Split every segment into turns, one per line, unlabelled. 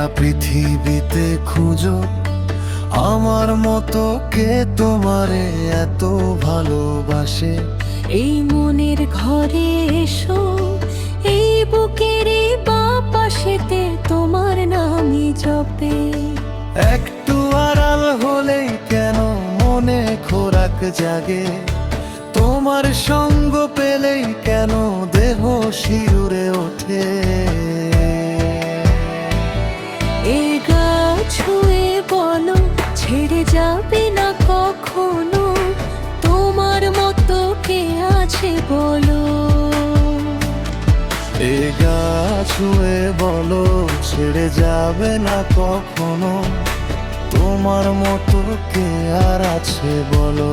গোটা পৃথিবীতে খুঁজো আমার মতো কে তোমারে এত ভালোবাসে।
এই মনের ঘরে এসো, এই বুকের বাপাশেতে তোমার নামই জপে।
একটু আড়াল হলেই কেন মনে খোরাক জাগে, তোমার সঙ্গ পেলেই কেন দেহ শিউরে ওঠে।
এ গা ছুঁয়ে বলো ছেড়ে যাবে না কখনো, তোমার মতো কে আছে বলো।
এ গা ছুঁয়ে বলো ছেড়ে যাবে না কখনো, তোমার মতো কে আর আছে বলো।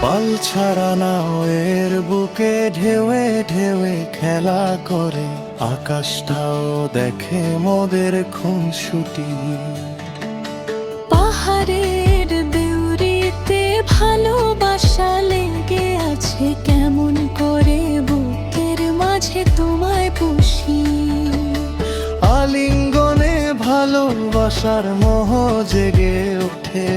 পাল ছাড়া নাওয়ের বুকে ঢেউে ঢেউে খেলা করে, আকাশটাও দেখে মোদের খুনসুটি।
পাহাড়ের দেউরিতে ভালোবাসা লেগে আছে, কেমন করে বুকের মাঝে তোমায় পুষি।
আলিঙ্গনে ভালোবাসার মোহ জেগে ওঠে,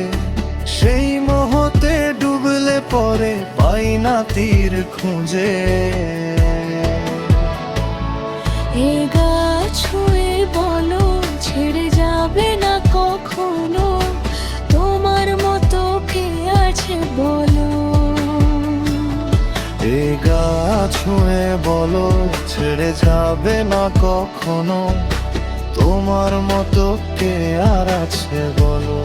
সেই মোহতে ডুবলে পরে পাই না তীর খুঁজে।
এ গা ছুঁয়ে বলো ছেড়ে যাবে না কখনো, তোমার মতো কে আছে বলো।
এ গা ছুঁয়ে বলো ছেড়ে যাবে না কখনো, তোমার মতো কে আর আছে বলো।